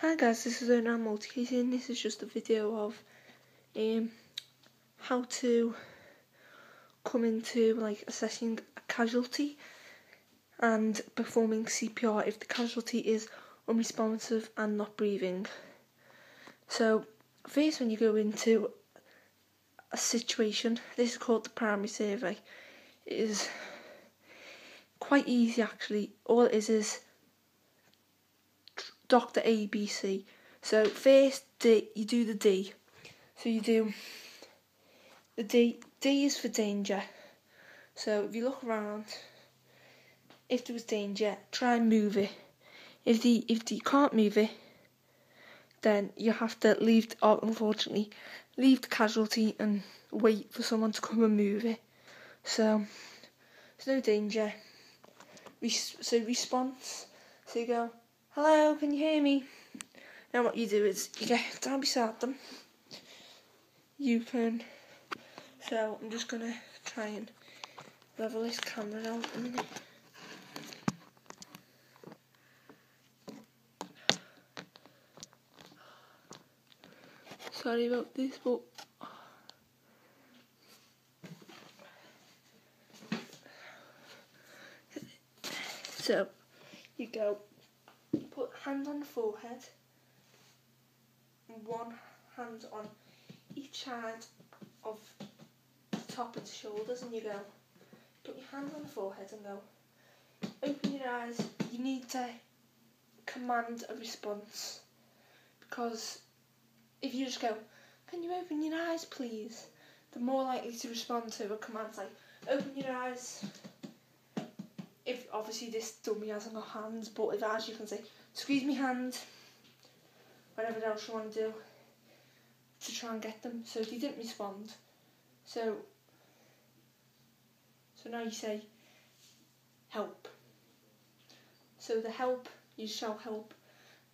Hi guys, this is Ern Multi and this is just a video of how to come into assessing a casualty and performing CPR if the casualty is unresponsive and not breathing. So first, when you go into a situation, this is called the primary survey. It is quite easy actually. All it is Dr. ABC. So first, you do the D. So you do the D. D is for danger. So if you look around, if there was danger, try and move it. If you can't move it, then you have to unfortunately leave the casualty and wait for someone to come and move it. So there's no danger. So response. So you go, hello, can you hear me? Now what you do is you get down beside them. So I'm just going to try and level this camera out a minute. Sorry about this, but so you go, put hand on the forehead, and one hand on each side of the top of the shoulders, and you go, put your hand on the forehead and go, open your eyes. You need to command a response, because if you just go, can you open your eyes please, they're more likely to respond to a command like, open your eyes. If obviously this dummy hasn't got hands, but if as you can say, squeeze me hand, whatever else you want to do to try and get them. So if you didn't respond, so now you say help. So the help, you shout help,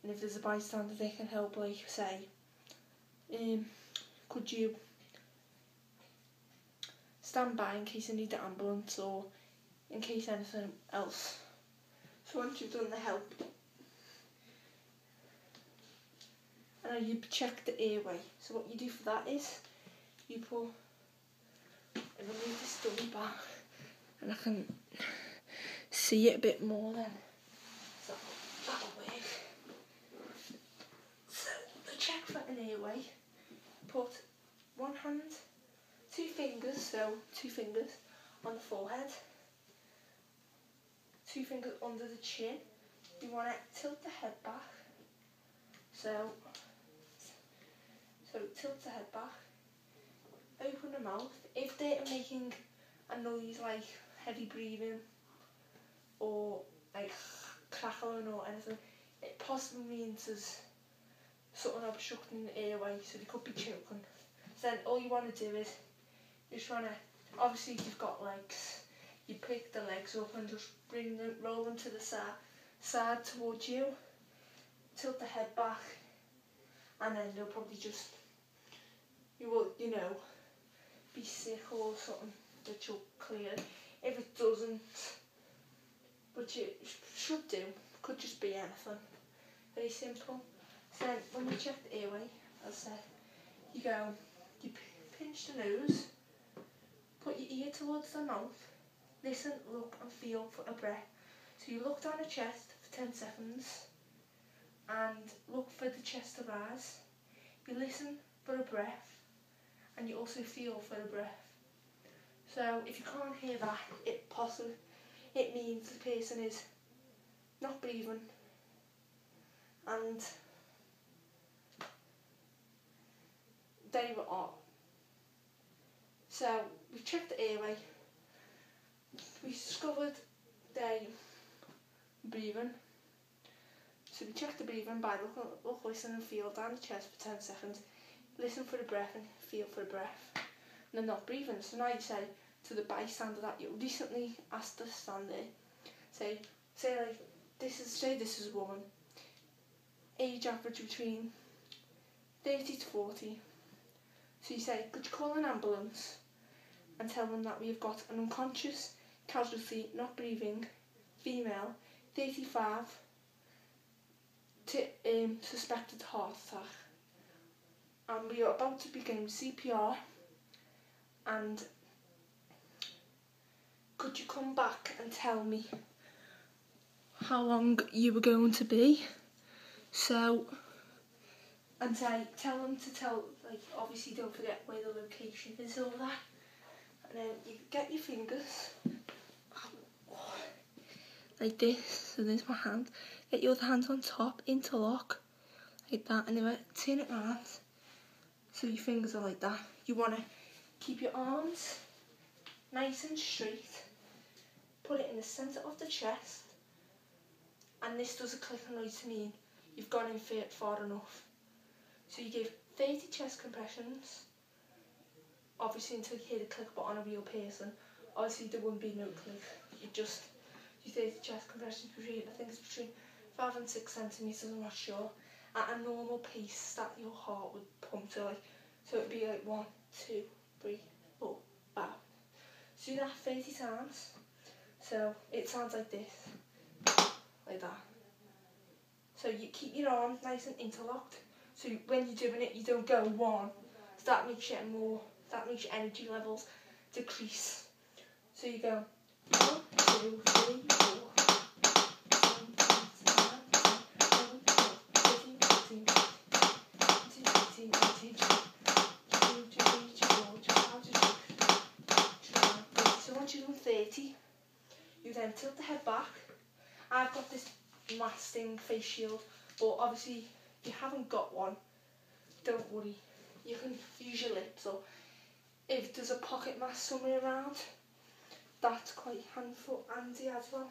and if there's a bystander they can help, like say, could you stand by in case I need the ambulance or in case anything else. So once you've done the help, and then you check the airway. So what you do for that is you pull, and I move this dummy back and I can see it a bit more then. So that'll work. So to check for an airway, put one hand, two fingers on the forehead, two fingers under the chin. You want to tilt the head back. So tilt the head back, open the mouth. If they're making a noise like heavy breathing or like crackling or anything, it possibly means there's something obstructing the airway, so they could be choking. So then all you want to do is you just want to, obviously if you've got legs, you pick the legs up and just roll them to the side towards you, tilt the head back, and then they'll probably just, you will, be sick or something that you'll clear. If it doesn't, which it should do, could just be anything. Very simple. So then when you check the airway, as I said, you pinch the nose, put your ear towards the mouth, listen, look and feel for a breath. So you look down the chest for 10 seconds and look for the chest to rise. You listen for a breath and you also feel for a breath. So if you can't hear that, it means the person is not breathing and they are. So we checked the airway. We discovered they breathing. So we check the breathing by look, listen and feel down the chest for 10 seconds. Listen for the breath and feel for the breath. And they're not breathing. So now you say to the bystander that you recently asked to stand there, say like, this is a woman, age average between 30 to 40. So you say, could you call an ambulance and tell them that we've got an unconscious casualty, not breathing, female, 35, suspected heart attack, and we are about to begin CPR. And could you come back and tell me how long you were going to be? So, and tell them to tell, like, obviously don't forget where the location is, all that. And then you get your fingers like this, so there's my hand. Get your other hand on top, interlock, like that, and then turn it around, so your fingers are like that. You want to keep your arms nice and straight, put it in the centre of the chest, and this does a clicking noise to mean you've gone in far enough. So you give 30 chest compressions, obviously until you hear the click, but on a real person, obviously there wouldn't be no click. You just do 30 chest compressions between, I think it's between 5 and 6 centimetres, I'm not sure, at a normal pace that your heart would pump to, like, so it'd be like 1, 2, 3, 4, 5. So do that 30 times. So it sounds like this, like that. So you keep your arms nice and interlocked. So when you're doing it, you don't go 1. So that makes your energy levels decrease. So you go 1, 2, 3, 4. 30, you then tilt the head back. I've got this masking face shield, but obviously if you haven't got one, don't worry, you can use your lips, or if there's a pocket mask somewhere around, that's quite handy as well.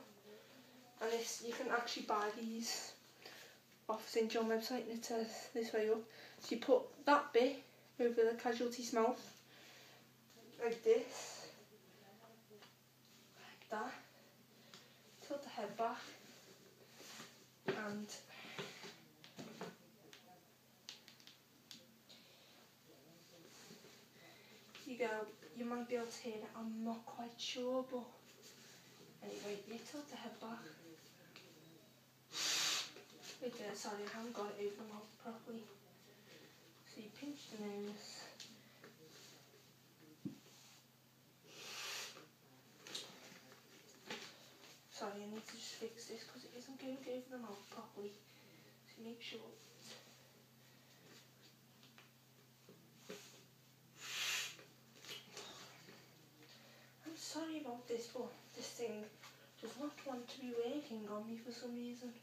And this, you can actually buy these off St John website, and it says this way up. So you put that bit over the casualty's mouth, like this. That, tilt the head back, and you go. You might be able to hear it, I'm not quite sure, but anyway, you tilt the head back. Like there, sorry, I haven't got it over the mouth properly. So you pinch the nose. Sorry, I need to just fix this because it isn't going over the mouth properly. So make sure. I'm sorry about this, but this thing does not want to be working on me for some reason.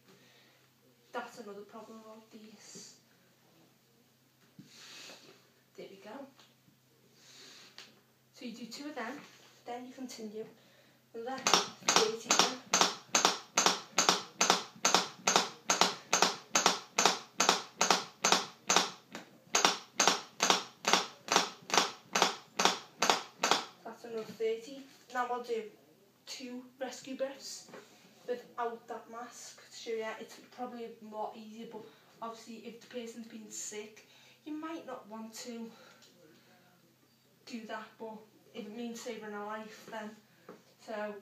That's another problem about these. There we go. So you do 2 of them, then you continue. And then 30 again. That's another 30. Now I'll do 2 rescue breaths without that mask to show you. It's probably a lot easier, but obviously if the person's been sick, you might not want to do that, but if it means saving a life, then so.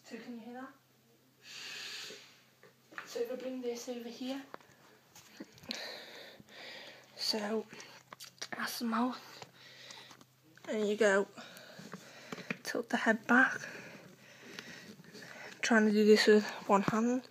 So can you hear that? So if I bring this over here, so that's the mouth, and you go, tilt the head back, I'm trying to do this with one hand.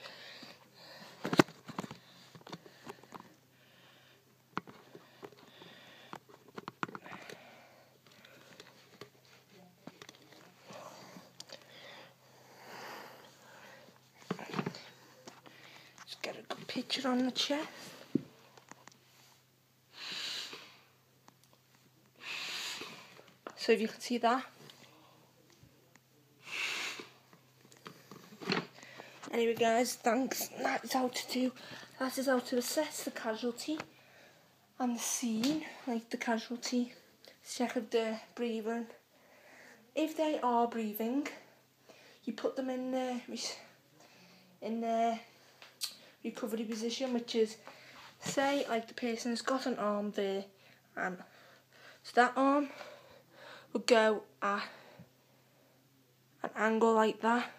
Just get a good picture on the chest. So if you can see that. Anyway guys, thanks. That is how to assess the casualty and the scene, like the casualty. Check if they're breathing. If they are breathing, you put them in the recovery position, which is, say, like the person has got an arm there, and so that arm would go at an angle like that.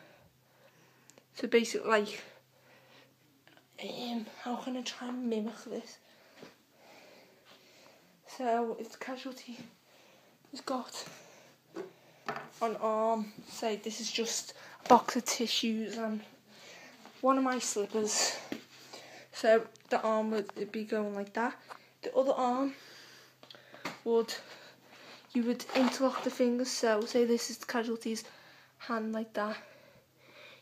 So basically, like, how can I try and mimic this? So if the casualty has got an arm, say this is just a box of tissues and one of my slippers, so the arm would be going like that. The other arm you would interlock the fingers, so say this is the casualty's hand like that.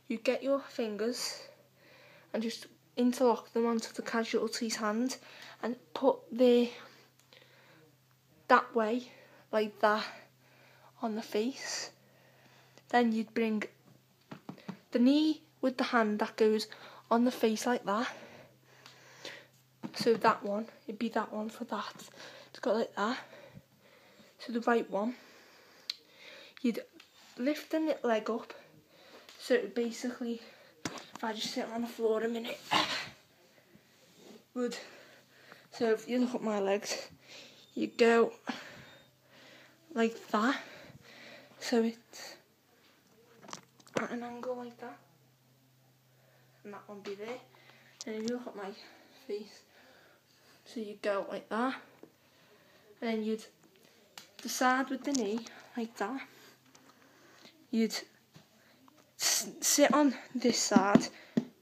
You get your fingers and just interlock them onto the casualty's hand and put that way, like that, on the face. Then you'd bring the knee with the hand that goes on the face like that. So that one, it'd be that one for that. It's got like that. So the right one, you'd lift the leg up. So it basically, if I just sit on the floor a minute, so if you look at my legs, you go like that. So it's at an angle like that. And that one be there. And if you look at my face, so you go like that. And then you'd decide with the knee like that. You'd sit on this side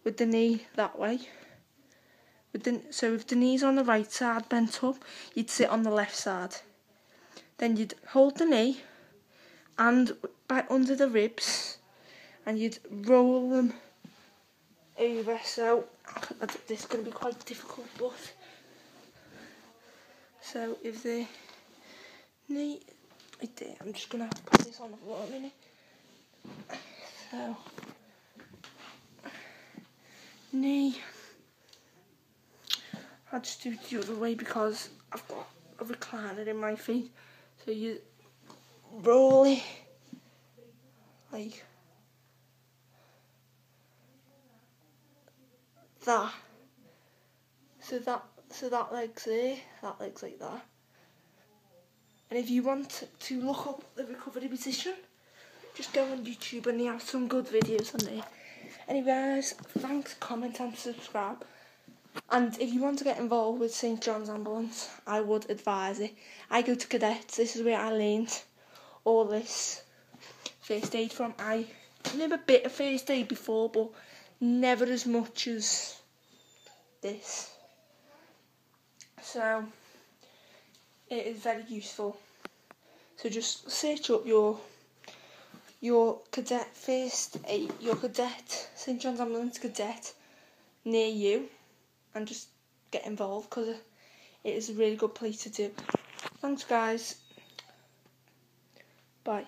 with the knee that way. So if the knee's on the right side bent up, you'd sit on the left side. Then you'd hold the knee and back under the ribs, and you'd roll them over. So this is going to be quite difficult, but so if the knee right there, I'm just going to put this on the floor a minute. So knee, I'll just do it the other way because I've got a recliner in my feet. So you roll it like that. So that leg's there, that leg's like that. And if you want to look up the recovery position, just go on YouTube and they have some good videos on there. Anyway guys, thanks, comment and subscribe. And if you want to get involved with St John's Ambulance, I would advise it. I go to cadets, this is where I learned all this first aid from. I knew a bit of first aid before, but never as much as this. So it is very useful. So just search up your cadet first aid, your cadet, St John's Ambulance cadet near you, and just get involved because it is a really good place to do. Thanks guys. Bye.